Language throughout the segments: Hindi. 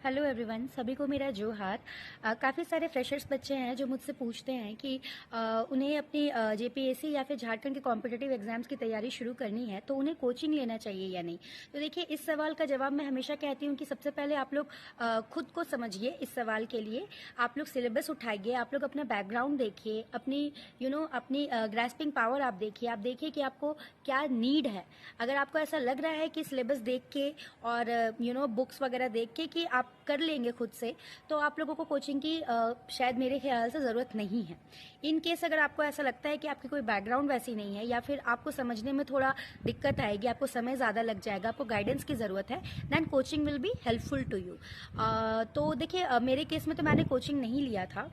हेलो एवरीवन, सभी को मेरा जोहार। काफ़ी सारे फ्रेशर्स बच्चे हैं जो मुझसे पूछते हैं कि उन्हें अपनी जेपीएससी या फिर झारखंड के कॉम्पिटिटिव एग्जाम्स की तैयारी शुरू करनी है तो उन्हें कोचिंग लेना चाहिए या नहीं। तो देखिए, इस सवाल का जवाब मैं हमेशा कहती हूँ कि सबसे पहले आप लोग खुद को समझिए। इस सवाल के लिए आप लोग सिलेबस उठाइए, आप लोग अपना बैकग्राउंड देखिए, अपनी अपनी ग्रास्पिंग पावर आप देखिए कि आपको क्या नीड है। अगर आपको ऐसा लग रहा है कि सिलेबस देख के और बुक्स वगैरह देख के कि आप कर लेंगे खुद से, तो आप लोगों को कोचिंग की शायद मेरे ख्याल से ज़रूरत नहीं है। इन केस अगर आपको ऐसा लगता है कि आपकी कोई बैकग्राउंड वैसी नहीं है या फिर आपको समझने में थोड़ा दिक्कत आएगी, आपको समय ज़्यादा लग जाएगा, आपको गाइडेंस की ज़रूरत है, then coaching will be helpful to you. तो देखिए, मेरे केस में तो मैंने कोचिंग नहीं लिया था।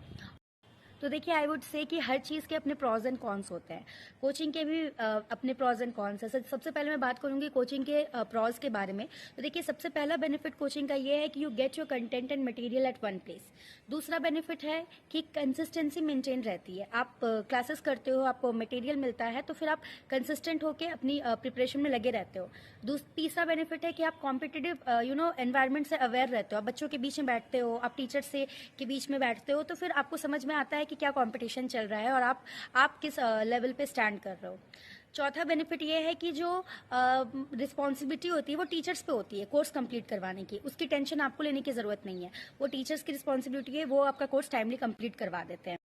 तो देखिए, आई वुड से कि हर चीज़ के अपने प्रॉज एंड कॉन्स होते हैं। कोचिंग के भी अपने प्रॉज एंड कॉन्स है। सबसे पहले मैं बात करूंगी कोचिंग के प्रॉज के बारे में। तो देखिए, सबसे पहला बेनिफिट कोचिंग का ये है कि you get your content and material at one place. दूसरा बेनिफिट है कि कंसिस्टेंसी मेंटेन रहती है। आप क्लासेस करते हो, आपको मटेरियल मिलता है, तो फिर आप कंसिस्टेंट होकर अपनी प्रिपरेशन में लगे रहते हो। तीसरा बेनिफिट है कि आप कॉम्पिटिटिव एनवायरनमेंट से अवेयर रहते हो। आप बच्चों के बीच में बैठते हो, आप टीचर से के बीच में बैठते हो, तो फिर आपको समझ में आता है कि क्या कंपटीशन चल रहा है और आप किस लेवल पे स्टैंड कर रहे हो। चौथा बेनिफिट ये है कि जो रिस्पॉन्सिबिलिटी होती है वो टीचर्स पे होती है कोर्स कंप्लीट करवाने की। उसकी टेंशन आपको लेने की ज़रूरत नहीं है। वो टीचर्स की रिस्पॉन्सिबिलिटी है, वो आपका कोर्स टाइमली कंप्लीट करवा देते हैं।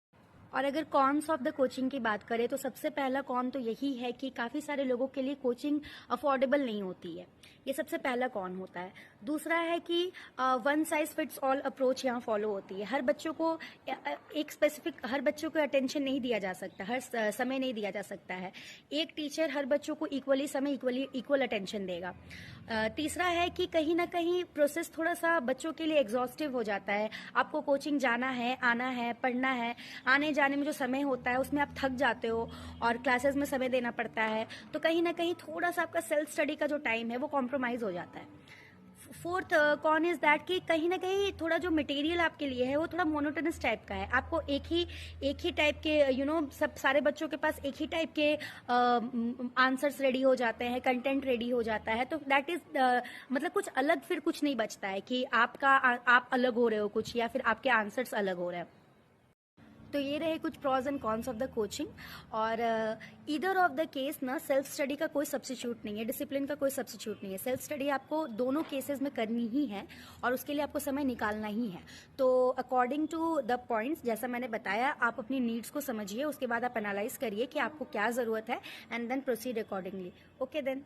और अगर कॉन्स ऑफ द कोचिंग की बात करें तो सबसे पहला कॉन तो यही है कि काफ़ी सारे लोगों के लिए कोचिंग अफोर्डेबल नहीं होती है। ये सबसे पहला कॉन होता है। दूसरा है कि one size fits all approach यहाँ फॉलो होती है। हर बच्चों को एक स्पेसिफिक हर बच्चों को अटेंशन नहीं दिया जा सकता, हर समय नहीं दिया जा सकता है। एक टीचर हर बच्चों को इक्वली समय इक्वल अटेंशन देगा। तीसरा है कि कहीं ना कहीं प्रोसेस थोड़ा सा बच्चों के लिए एग्जॉस्टिव हो जाता है। आपको कोचिंग जाना है, आना है, पढ़ना है, आने जाने में जो समय होता है उसमें आप थक जाते हो और क्लासेस में समय देना पड़ता है, तो कहीं ना कहीं थोड़ा सा आपका सेल्फ स्टडी का जो टाइम है वो कॉम्प्रोमाइज हो जाता है। फोर्थ कॉन इज दैट कि कहीं ना कहीं थोड़ा जो मटेरियल आपके लिए है वो थोड़ा मोनोटोनस टाइप का है। आपको एक ही टाइप के सब सारे बच्चों के पास एक ही टाइप के आंसर्स रेडी हो जाते हैं, कंटेंट रेडी हो जाता है, तो दैट इज मतलब कुछ अलग फिर कुछ नहीं बचता है कि आप अलग हो रहे हो कुछ या फिर आपके आंसर्स अलग हो रहे हैं। तो ये रहे कुछ pros and cons of the coaching. और ईदर ऑफ द केस ना सेल्फ स्टडी का कोई सब्सिट्यूट नहीं है, डिसिप्लिन का कोई सब्सिट्यूट नहीं है। सेल्फ स्टडी आपको दोनों केसेस में करनी ही है और उसके लिए आपको समय निकालना ही है। तो अकॉर्डिंग टू द पॉइंट्स जैसा मैंने बताया, आप अपनी नीड्स को समझिए, उसके बाद आप एनालाइज करिए कि आपको क्या ज़रूरत है and then proceed accordingly. Okay then.